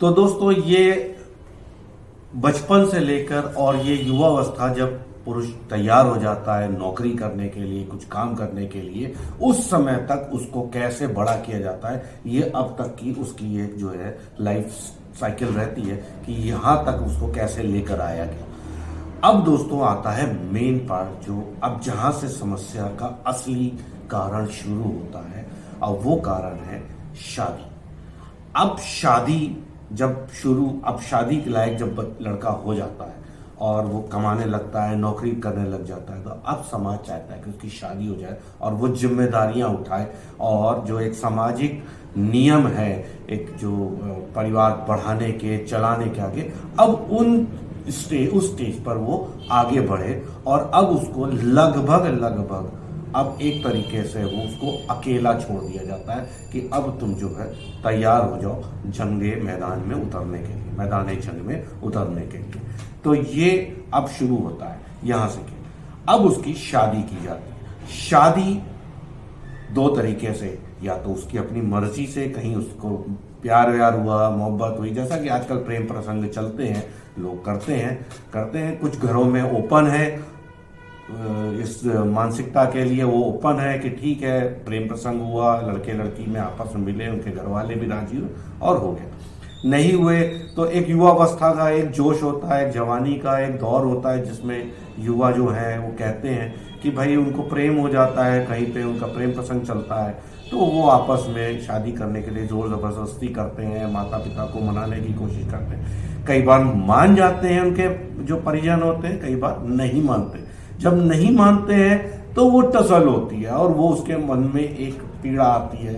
तो दोस्तों ये बचपन से लेकर और ये युवावस्था जब पुरुष तैयार हो जाता है नौकरी करने के लिए, कुछ काम करने के लिए, उस समय तक उसको कैसे बड़ा किया जाता है, ये अब तक की उसकी एक जो है लाइफ साइकिल रहती है कि यहाँ तक उसको कैसे लेकर आया गया। अब दोस्तों आता है मेन पार्ट, जो अब जहाँ से समस्या का असली कारण शुरू होता है, और वो कारण है शादी। अब शादी अब शादी के लायक जब लड़का हो जाता है और वो कमाने लगता है, नौकरी करने लग जाता है, तो अब समाज चाहता है कि उसकी शादी हो जाए और वो जिम्मेदारियां उठाए, और जो एक सामाजिक नियम है, एक जो परिवार बढ़ाने के, चलाने के आगे, अब उस स्टेज पर वो आगे बढ़े, और अब उसको लगभग अब एक तरीके से वो उसको अकेला छोड़ दिया जाता है कि अब तुम जो है तैयार हो जाओ जंगे मैदान में उतरने के लिए, मैदान जंग में उतरने के लिए। तो ये अब शुरू होता है यहां से कि अब उसकी शादी की जाती है। शादी दो तरीके से, या तो उसकी अपनी मर्जी से, कहीं उसको प्यार व्यार हुआ, मोहब्बत हुई, जैसा कि आजकल प्रेम प्रसंग चलते हैं, लोग करते हैं। कुछ घरों में ओपन है, इस मानसिकता के लिए वो ओपन है कि ठीक है प्रेम प्रसंग हुआ, लड़के लड़की में आपस में मिले, उनके घर वाले भी राजी हुए और हो गया। नहीं हुए तो एक युवावस्था का एक जोश होता है, एक जवानी का एक दौर होता है, जिसमें युवा जो है वो कहते हैं कि भाई उनको प्रेम हो जाता है, कहीं पे उनका प्रेम प्रसंग चलता है, तो वो आपस में शादी करने के लिए जोर जबरदस्ती करते हैं, माता पिता को मनाने की कोशिश करते हैं। कई बार मान जाते हैं उनके जो परिजन होते हैं, कई बार नहीं मानते। जब नहीं मानते हैं तो वो टसल होती है, और वो उसके मन में एक पीड़ा आती है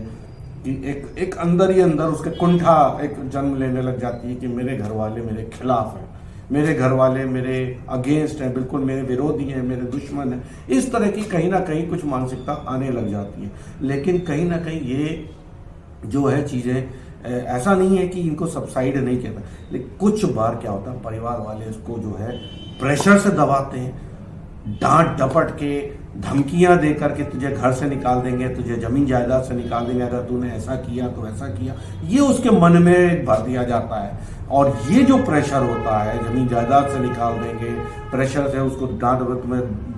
कि एक अंदर ही अंदर उसके कुंठा एक जन्म लेने लग जाती है कि मेरे घर वाले मेरे खिलाफ हैं, मेरे घर वाले मेरे अगेंस्ट हैं, बिल्कुल मेरे विरोधी हैं, मेरे दुश्मन हैं। इस तरह की कहीं ना कहीं कुछ मानसिकता आने लग जाती है। लेकिन कहीं ना कहीं ये जो है चीज़ें ऐसा नहीं है कि इनको सबसाइड नहीं किया था, लेकिन कुछ बार क्या होता है, परिवार वाले इसको जो है प्रेशर से दबाते हैं, डांट डपट के, धमकियां दे करके तुझे घर से निकाल देंगे, तुझे जमीन जायदाद से निकाल देंगे अगर तूने ऐसा किया तो ऐसा किया, ये उसके मन में भर दिया जाता है। और ये जो प्रेशर होता है, जमीन जायदाद से निकाल देंगे, प्रेशर से उसको डांट,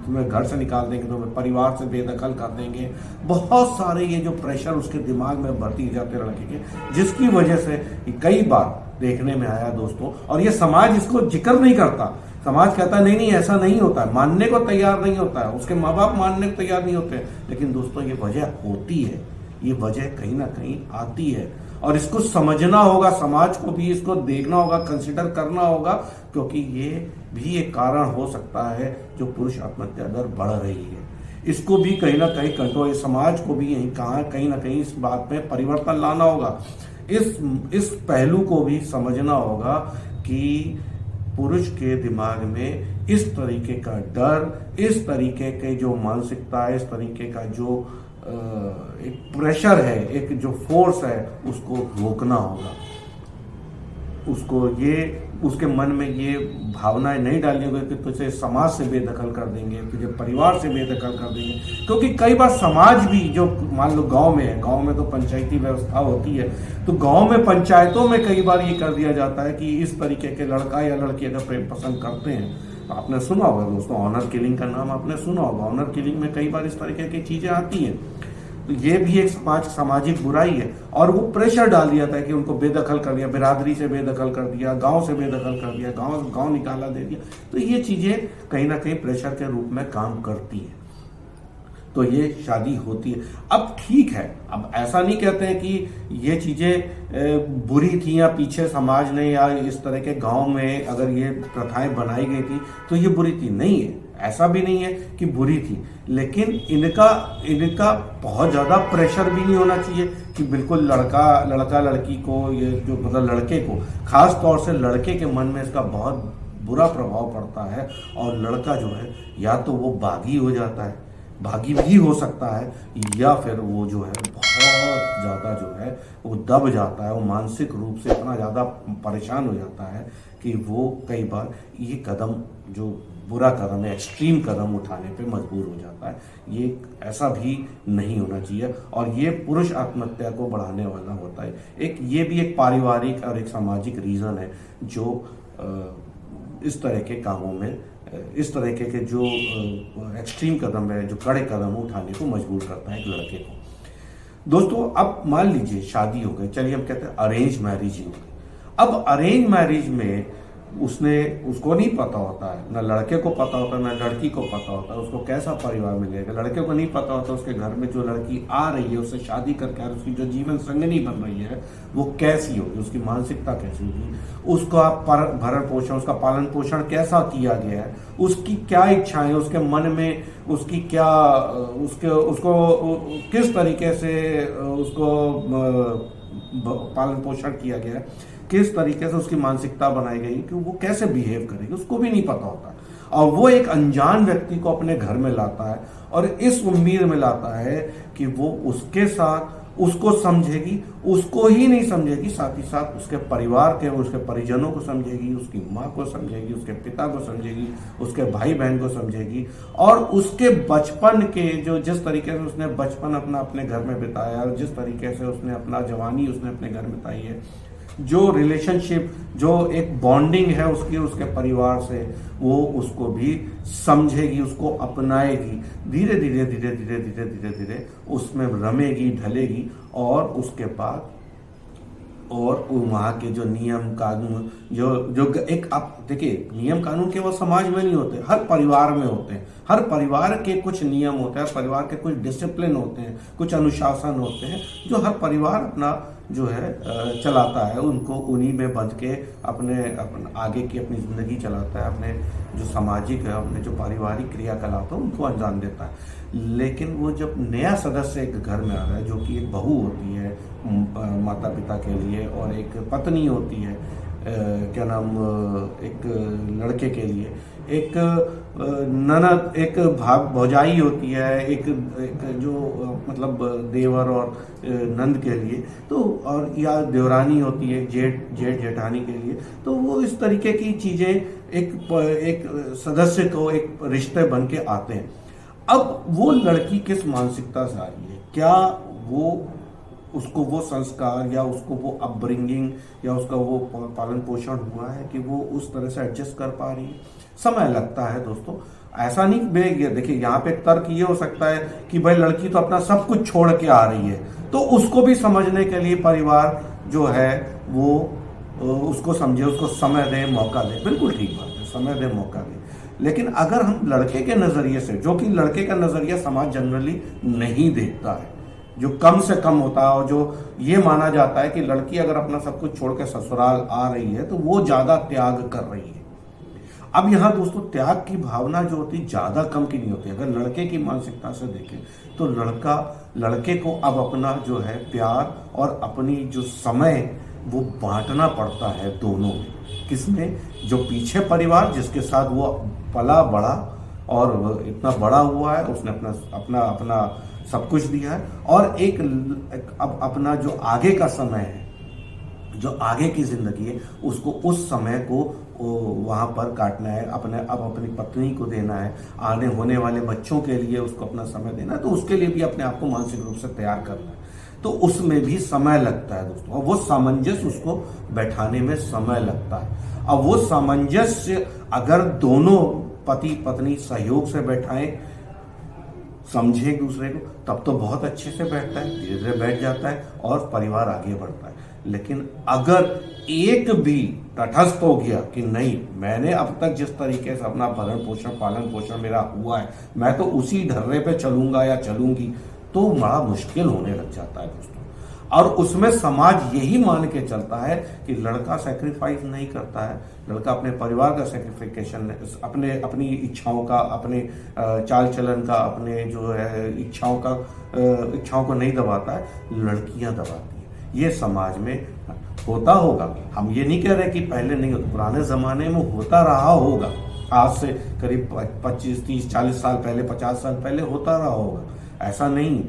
तुम्हें घर से निकाल देंगे, तुम्हें परिवार से बेदखल कर देंगे, बहुत सारे ये जो प्रेशर उसके दिमाग में भरती जाते लड़के के, जिसकी वजह से कई बार देखने में आया दोस्तों, और ये समाज इसको जिक्र नहीं करता। समाज कहता है नहीं ऐसा नहीं होता है, मानने को तैयार नहीं होता है, उसके माँ बाप मानने को तैयार नहीं होते हैं। लेकिन दोस्तों ये वजह होती है, ये वजह कहीं ना कहीं आती है, और इसको समझना होगा, समाज को भी इसको देखना होगा, कंसिडर करना होगा, क्योंकि ये भी एक कारण हो सकता है जो पुरुष आत्महत्या दर बढ़ रही है। इसको भी कहीं ना कहीं कंट्रोल, समाज को भी यही कहीं ना कहीं इस बात में परिवर्तन लाना होगा। इस पहलू को भी समझना होगा कि पुरुष के दिमाग में इस तरीके का डर, इस तरीके के जो मानसिकता है, इस तरीके का जो एक प्रेशर है, एक जो फोर्स है, उसको रोकना होगा। उसको ये उसके मन में ये भावनाएं नहीं डालनी होगी कि तुझे समाज से बेदखल कर देंगे, तुझे परिवार से बेदखल कर देंगे। क्योंकि कई बार समाज भी, जो मान लो गांव में है, गांव में तो पंचायती व्यवस्था होती है, तो गांव में पंचायतों में कई बार ये कर दिया जाता है कि इस तरीके के लड़का या लड़की अगर प्रेम पसंद करते हैं, तो आपने सुना होगा दोस्तों, ऑनर किलिंग का नाम आपने सुना होगा। ऑनर किलिंग में कई बार इस तरीके की चीजें आती हैं, तो ये भी एक सामाजिक बुराई है, और वो प्रेशर डाल दिया था कि उनको बेदखल कर दिया, बिरादरी से बेदखल कर दिया, गांव से बेदखल कर दिया, गांव निकाला दे दिया। तो ये चीजें कहीं ना कहीं प्रेशर के रूप में काम करती है, तो ये शादी होती है। अब ठीक है, अब ऐसा नहीं कहते हैं कि ये चीजें बुरी थी, या पीछे समाज ने या इस तरह के गांव में अगर ये प्रथाएं बनाई गई थी तो ये बुरी थी, नहीं है, ऐसा भी नहीं है कि बुरी थी। लेकिन इनका बहुत ज्यादा प्रेशर भी नहीं होना चाहिए कि बिल्कुल लड़का लड़की को, ये जो मतलब लड़के को, खास तौर से लड़के के मन में इसका बहुत बुरा प्रभाव पड़ता है, और लड़का जो है या तो वो बागी हो जाता है, भागी भी हो सकता है, या फिर वो जो है बहुत ज़्यादा जो है वो दब जाता है, वो मानसिक रूप से इतना ज़्यादा परेशान हो जाता है कि वो कई बार ये कदम जो बुरा कदम, एक्सट्रीम कदम उठाने पे मजबूर हो जाता है। ये ऐसा भी नहीं होना चाहिए और ये पुरुष आत्महत्या को बढ़ाने वाला होता है। ये भी एक पारिवारिक और एक सामाजिक रीज़न है जो इस तरह के कामों में, इस तरह के जो एक्सट्रीम कदम है, जो कड़े कदम उठाने को मजबूर करता है एक लड़के को। दोस्तों, अब मान लीजिए शादी हो गई, चलिए हम कहते हैं अरेंज मैरिज ही हो गई। अब अरेंज मैरिज में उसको नहीं पता होता है, ना लड़के को पता होता है ना लड़की को पता होता है उसको कैसा परिवार मिलेगा। लड़के को नहीं पता होता उसके घर में जो लड़की आ रही है, उससे शादी करके आ रही है, उसकी जो जीवन संगनी बन रही है वो कैसी होगी, उसकी मानसिकता कैसी होगी, उसका भरण पोषण, उसका पालन पोषण कैसा किया गया है, उसकी क्या इच्छाएं, उसके मन में उसकी क्या, उसको किस तरीके से उसको पालन पोषण किया गया है, किस तरीके से उसकी मानसिकता बनाई गई कि वो कैसे बिहेव करेगी, उसको भी नहीं पता होता। और वो एक अनजान व्यक्ति को अपने घर में लाता है और इस उम्मीद में लाता है कि वो उसके साथ उसको समझेगी, उसको ही नहीं समझेगी, साथ ही साथ उसके परिवार के, उसके परिजनों को समझेगी, उसकी माँ को समझेगी, उसके पिता को समझेगी, उसके भाई बहन को समझेगी और उसके बचपन के जो जिस तरीके से उसने बचपन अपने घर में बिताया और जिस तरीके से उसने अपना जवानी उसने अपने घर में बिताई है, जो रिलेशनशिप, जो एक बॉन्डिंग है उसकी उसके परिवार से, वो उसको भी समझेगी, उसको अपनाएगी, धीरे धीरे धीरे धीरे धीरे धीरे धीरे उसमें रमेगी, ढलेगी और उसके बाद और वहाँ के जो नियम कानून जो एक, आप देखिए नियम कानून केवल समाज में नहीं होते, हर परिवार में होते हैं। हर परिवार के कुछ नियम होते हैं, हर परिवार के कुछ डिसिप्लिन होते हैं, कुछ अनुशासन होते हैं जो हर परिवार अपना जो है चलाता है, उनको उन्हीं में बंध के अपने आगे की अपनी ज़िंदगी चलाता है, अपने जो सामाजिक है, अपने जो पारिवारिक क्रियाकलाप है उनको अंजाम देता है। लेकिन वो जब नया सदस्य एक घर में आ रहा है, जो कि एक बहू होती है माता पिता के लिए और एक पत्नी होती है, क्या नाम, एक लड़के के लिए एक ननद, एक भौजाई होती है, एक जो मतलब देवर और नंद के लिए, तो और या देवरानी होती है, जेठ जेठानी के लिए। तो वो इस तरीके की चीजें एक सदस्य को एक रिश्ते बन के आते हैं। अब वो लड़की किस मानसिकता से आ रही है, क्या वो उसको वो संस्कार या उसको वो अपब्रिंगिंग या उसका वो पालन पोषण हुआ है कि वो उस तरह से एडजस्ट कर पा रही है। समय लगता है दोस्तों, ऐसा नहीं। देखिए यहाँ पे तर्क ये हो सकता है कि भाई लड़की तो अपना सब कुछ छोड़ के आ रही है, तो उसको भी समझने के लिए परिवार जो है वो उसको समझे, उसको समय दे, मौका दे। बिल्कुल ठीक बात है, समय दे, मौका दे। लेकिन अगर हम लड़के के नजरिए से, जो कि लड़के का नजरिया समाज जनरली नहीं देखता है, जो कम से कम होता है और जो ये माना जाता है कि लड़की अगर अपना सब कुछ छोड़ के ससुराल आ रही है तो वो ज्यादा त्याग कर रही है। अब यहाँ दोस्तों त्याग की भावना जो होती ज्यादा कम की नहीं होती। अगर लड़के की मानसिकता से देखें तो लड़के को अब अपना जो है प्यार और अपनी जो समय वो बांटना पड़ता है दोनों में। किसमें? जो पीछे परिवार जिसके साथ वो पला बड़ा और इतना बड़ा हुआ है, उसने अपना सब कुछ दिया है, और अब अपना जो आगे का समय है, जो आगे की जिंदगी है, उसको उस समय को वहां पर काटना है, अपनी पत्नी को देना है, आने होने वाले बच्चों के लिए उसको अपना समय देना है। तो उसके लिए भी अपने आप को मानसिक रूप से तैयार करना है, तो उसमें भी समय लगता है दोस्तों। और वो सामंजस्य उसको बैठाने में समय लगता है। अब वो सामंजस्य अगर दोनों पति पत्नी सहयोग से बैठाएं, समझे एक दूसरे को, तब तो बहुत अच्छे से बैठता है, धीरे धीरे बैठ जाता है और परिवार आगे बढ़ता है। लेकिन अगर एक भी तटस्थ हो गया कि नहीं, मैंने अब तक जिस तरीके से अपना भरण पोषण पालन पोषण मेरा हुआ है, मैं तो उसी ढर्रे पे चलूंगा या चलूंगी, तो बड़ा मुश्किल होने लग जाता है दोस्तों। और उसमें समाज यही मान के चलता है कि लड़का सेक्रीफाइस नहीं करता है, लड़का अपने परिवार का सेक्रीफिकेशन, अपनी इच्छाओं का, अपने चाल चलन का, अपने जो है इच्छाओं को नहीं दबाता है, लड़कियां दबाती हैं। ये समाज में होता होगा, हम ये नहीं कह रहे कि पहले नहीं होता, पुराने जमाने में होता रहा होगा, आज से करीब 25, 30, 40 साल पहले, 50 साल पहले होता रहा होगा, ऐसा नहीं।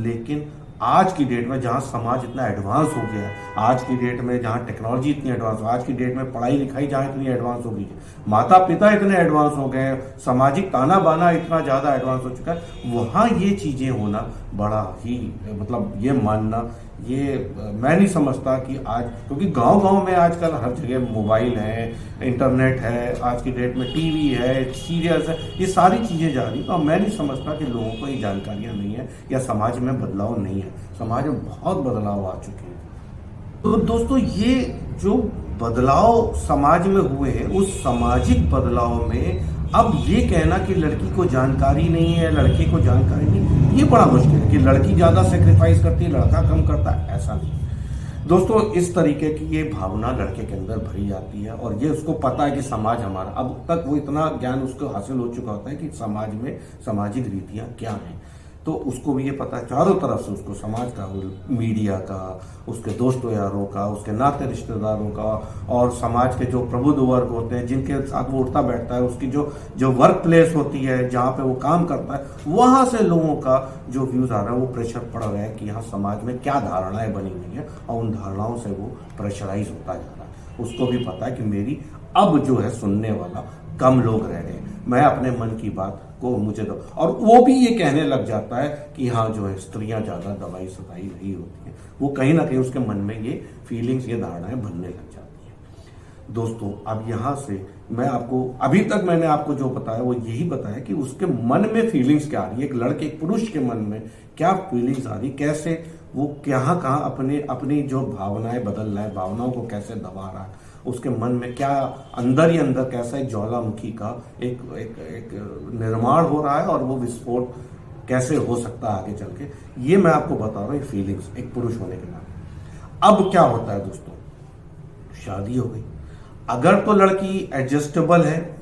लेकिन आज की डेट में जहाँ समाज इतना एडवांस हो गया है, आज की डेट में जहाँ टेक्नोलॉजी इतनी एडवांस हो, आज की डेट में पढ़ाई लिखाई जहाँ इतनी एडवांस हो गई है, माता पिता इतने एडवांस हो गए हैं, सामाजिक ताना बाना इतना ज़्यादा एडवांस हो चुका है, वहाँ ये चीज़ें होना बड़ा ही मतलब ये मानना ये मैं नहीं समझता कि आज, क्योंकि गांव गांव में आजकल हर जगह मोबाइल है, इंटरनेट है, आज की डेट में टीवी है, सीरियल्स है, ये सारी चीज़ें जा रही, तो मैं नहीं समझता कि लोगों को ये जानकारियाँ नहीं है या समाज में बदलाव नहीं है। समाज में बहुत बदलाव आ चुके हैं। तो दोस्तों ये जो बदलाव समाज में हुए हैं, उस सामाजिक बदलाव में अब ये कहना कि लड़की को जानकारी नहीं है, लड़के को जानकारी नहीं, ये बड़ा मुश्किल है कि लड़की ज़्यादा सेक्रीफाइस करती है, लड़का कम करता है, ऐसा नहीं। दोस्तों इस तरीके की ये भावना लड़के के अंदर भरी जाती है और ये उसको पता है कि समाज हमारा, अब तक वो इतना ज्ञान उसको हासिल हो चुका होता है कि समाज में सामाजिक रीतियाँ क्या हैं, तो उसको भी ये पता है चारों तरफ से, उसको समाज का, मीडिया का, उसके दोस्तों यारों का, उसके नाते रिश्तेदारों का, और समाज के जो प्रबुद्ध वर्ग होते हैं जिनके साथ वो उठता बैठता है, उसकी जो वर्क प्लेस होती है जहाँ पे वो काम करता है, वहाँ से लोगों का जो व्यूज आ रहा है, वो प्रेशर पड़ रहा है कि यहाँ समाज में क्या धारणाएं बनी हुई हैं, और उन धारणाओं से वो प्रेशराइज होता जा रहा है। उसको भी पता है कि मेरी अब जो है सुनने वाला कम लोग रह गए, मैं अपने मन की बात को मुझे दो, और वो भी ये कहने लग जाता है कि हाँ जो है स्त्रियां ज्यादा दवाई सताई नहीं होती हैं, वो कहीं ना कहीं उसके मन में ये फीलिंग्स, ये धारणाएं बनने लग जाती हैं। दोस्तों अब यहाँ से मैं आपको, अभी तक मैंने आपको जो बताया वो यही बताया कि उसके मन में फीलिंग्स क्या आ रही है, एक लड़के, एक पुरुष के मन में क्या फीलिंग्स आ रही, कैसे वो कहाँ अपनी जो भावनाएं बदल रहा है, भावनाओं को कैसे दबा रहा है, उसके मन में क्या अंदर ही अंदर कैसा एक ज्वालामुखी का एक निर्माण हो रहा है, और वो विस्फोट कैसे हो सकता है आगे चल के, ये मैं आपको बता रहा हूँ, फीलिंग्स एक पुरुष होने के नाते। अब क्या होता है दोस्तों, शादी हो गई, अगर तो लड़की एडजस्टेबल है,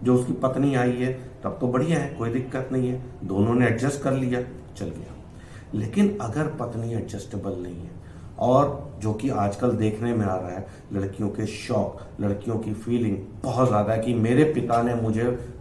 जो उसकी पत्नी आई है, तब तो बढ़िया है, कोई दिक्कत नहीं है, दोनों ने एडजस्ट कर लिया, चल गया। लेकिन अगर पत्नी एडजस्टेबल नहीं है, और जो कि आजकल देखने में आ रहा है, लड़कियों के शौक, लड़कियों की फीलिंग बहुत ज़्यादा है कि मेरे पिता ने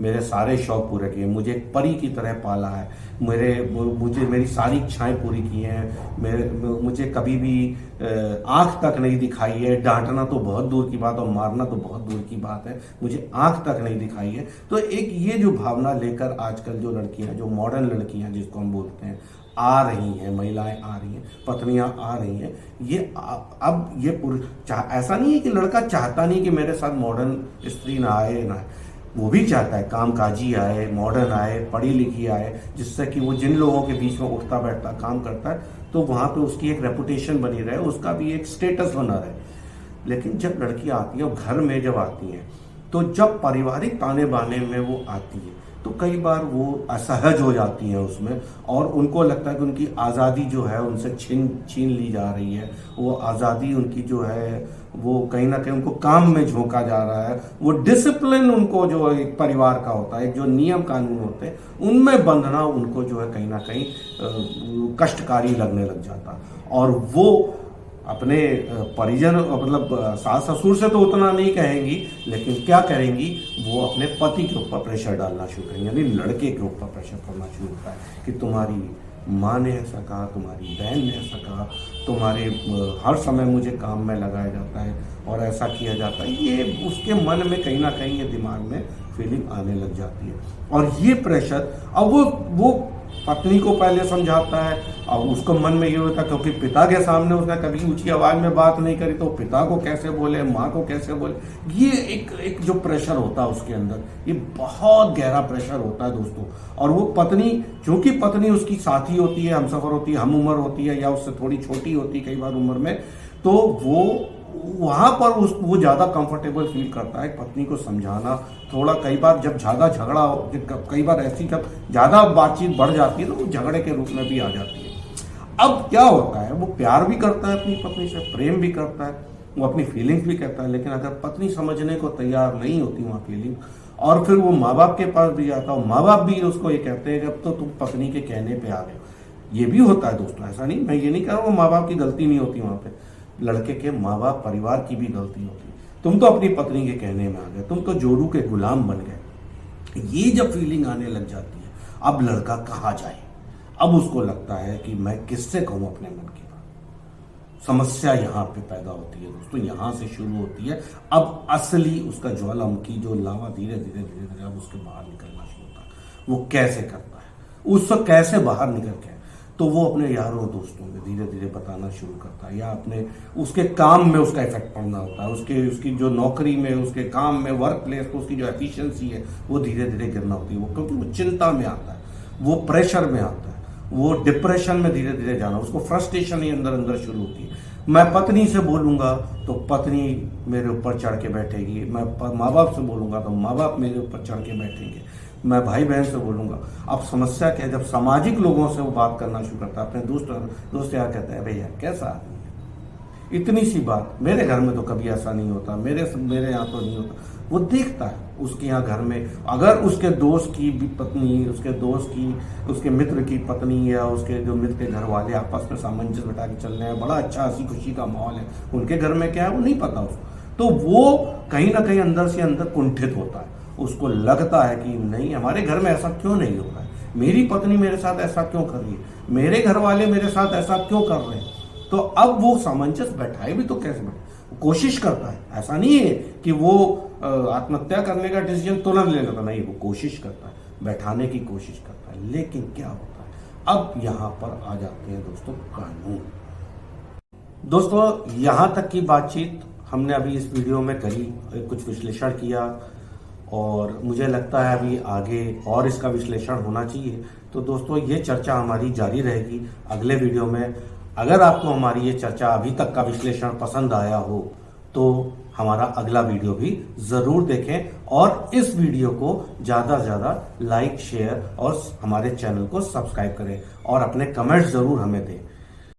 मेरे सारे शौक पूरे किए, मुझे एक परी की तरह पाला है, मुझे मेरी सारी इच्छाएं पूरी की हैं, मुझे कभी भी आंख तक नहीं दिखाई है, डांटना तो बहुत दूर की बात और मारना तो बहुत दूर की बात है, मुझे आंख तक नहीं दिखाई है। तो एक ये जो भावना लेकर आजकल जो लड़कियां, जो मॉडर्न लड़कियां जिसको हम बोलते हैं, आ रही हैं, महिलाएं आ रही हैं, पत्नियां आ रही हैं, ये अब ये पुरुष ऐसा नहीं है कि लड़का चाहता नहीं कि मेरे साथ मॉडर्न स्त्री ना आए, वो भी चाहता है कामकाजी आए, मॉडर्न आए, पढ़ी लिखी आए, जिससे कि वो जिन लोगों के बीच में उठता बैठता काम करता है तो वहां पे उसकी एक रेपुटेशन बनी रहे, उसका भी एक स्टेटस बना रहे। लेकिन जब लड़की आती है और घर में जब आती है, तो जब पारिवारिक ताने बाने में वो आती है, तो कई बार वो असहज हो जाती हैं उसमें, और उनको लगता है कि उनकी आज़ादी जो है उनसे छीन ली जा रही है, वो आज़ादी उनकी जो है वो कहीं ना कहीं उनको काम में झोंका जा रहा है, वो डिसिप्लिन उनको जो एक परिवार का होता है, जो नियम कानून होते हैं, उनमें बंधना उनको जो है कहीं ना कहीं कष्टकारी लगने लग जाता, और वो अपने परिजन मतलब सास ससुर से तो उतना नहीं कहेंगी, लेकिन क्या करेंगी, वो अपने पति के ऊपर प्रेशर डालना शुरू करेंगे, यानी लड़के के ऊपर प्रेशर करना शुरू होता है कि तुम्हारी माँ ने ऐसा कहा, तुम्हारी बहन ने ऐसा कहा, तुम्हारे हर समय मुझे काम में लगाया जाता है और ऐसा किया जाता है। ये उसके मन में कहीं ना कहीं ये दिमाग में फीलिंग आने लग जाती है, और ये प्रेशर अब वो पत्नी को पहले समझाता है, और उसको मन में ये होता है क्योंकि पिता के सामने उसने कभी ऊंची आवाज में बात नहीं करी, तो पिता को कैसे बोले, माँ को कैसे बोले, ये एक जो प्रेशर होता है उसके अंदर, ये बहुत गहरा प्रेशर होता है दोस्तों। और वो पत्नी, क्योंकि पत्नी उसकी साथी होती है, हमसफर होती है, हम उम्र होती है, या उससे थोड़ी छोटी होती है कई बार उम्र में, तो वो वहां पर वो ज्यादा कंफर्टेबल फील करता है पत्नी को समझाना। थोड़ा कई बार जब ज्यादा झगड़ा हो, कई बार ऐसी जब ज्यादा बातचीत बढ़ जाती है ना, वो झगड़े के रूप में भी आ जाती है। अब क्या होता है, वो प्यार भी करता है अपनी पत्नी से, प्रेम भी करता है, वो अपनी फीलिंग्स भी कहता है, लेकिन अगर पत्नी समझने को तैयार नहीं होती वहाँ फीलिंग, और फिर वो माँ बाप के पास भी जाता है, माँ बाप भी उसको ये कहते हैं कि अब तो तुम पत्नी के कहने पे आ गए हो। ये भी होता है दोस्तों, ऐसा नहीं, मैं ये नहीं कह रहा हूँ माँ बाप की गलती नहीं होती वहाँ पे, लड़के के माँ बाप परिवार की भी गलती होती। तुम तो अपनी पत्नी के कहने में आ गए, तुम तो जोरू के गुलाम बन गए। ये जब फीलिंग आने लग जाती है, अब लड़का कहाँ जाए, अब उसको लगता है कि मैं किससे कहूं अपने मन की बात। समस्या यहां पे पैदा होती है दोस्तों, यहां से शुरू होती है। अब असली उसका ज्वालामुखी जो लावा धीरे धीरे धीरे धीरे अब उसके बाहर निकलना शुरू होता है। वो कैसे करता है, उससे कैसे बाहर निकल के, तो वो अपने यारों दोस्तों में धीरे धीरे बताना शुरू करता है, या अपने उसके काम में उसका इफेक्ट पड़ना होता है, उसकी जो नौकरी में, उसके काम में, वर्क प्लेस पर उसकी जो एफिशिएंसी है वो धीरे धीरे गिरना होती है। वो क्योंकि वो चिंता में आता है, वो प्रेशर में आता है, वो डिप्रेशन में धीरे धीरे जाना, उसको फ्रस्ट्रेशन ही अंदर अंदर शुरू होती है। मैं पत्नी से बोलूंगा तो पत्नी मेरे ऊपर चढ़ के बैठेगी, मैं माँ बाप से बोलूंगा तो माँ बाप मेरे ऊपर चढ़ के बैठेंगे, मैं भाई बहन से बोलूंगा। अब समस्या क्या है, जब सामाजिक लोगों से वो बात करना शुरू करता है, अपने दोस्त यार कहते हैं भैया कैसा आदमी है, इतनी सी बात, मेरे घर में तो कभी ऐसा नहीं होता, मेरे यहाँ तो नहीं होता। वो देखता है उसके यहाँ घर में अगर उसके दोस्त की भी पत्नी, उसके दोस्त की, उसके मित्र की पत्नी, या उसके जो मित्र के घर वाले आपस में सामंजस्य बैठा के चल रहे हैं, बड़ा अच्छा हंसी खुशी का माहौल है, उनके घर में क्या है वो नहीं पता उसको, तो वो कहीं ना कहीं अंदर से अंदर कुंठित होता है। उसको लगता है कि नहीं, हमारे घर में ऐसा क्यों नहीं हो रहा है, मेरी पत्नी मेरे साथ ऐसा क्यों कर रही है, मेरे घर वाले मेरे साथ ऐसा क्यों कर रहे हैं। तो अब वो सामंजस्य बैठाए भी तो कैसे बैठे, कोशिश करता है। ऐसा नहीं है कि वो आत्महत्या करने का डिसीजन तुरंत ले लेता, नहीं, वो कोशिश करता है, बैठाने की कोशिश करता है। लेकिन क्या होता है, अब यहां पर आ जाते हैं दोस्तों कानून। दोस्तों यहां तक की बातचीत हमने अभी इस वीडियो में करी, कुछ विश्लेषण किया, और मुझे लगता है अभी आगे और इसका विश्लेषण होना चाहिए। तो दोस्तों ये चर्चा हमारी जारी रहेगी अगले वीडियो में। अगर आपको हमारी ये चर्चा अभी तक का विश्लेषण पसंद आया हो तो हमारा अगला वीडियो भी जरूर देखें, और इस वीडियो को ज्यादा से ज्यादा लाइक, शेयर और हमारे चैनल को सब्सक्राइब करें, और अपने कमेंट्स जरूर हमें दें।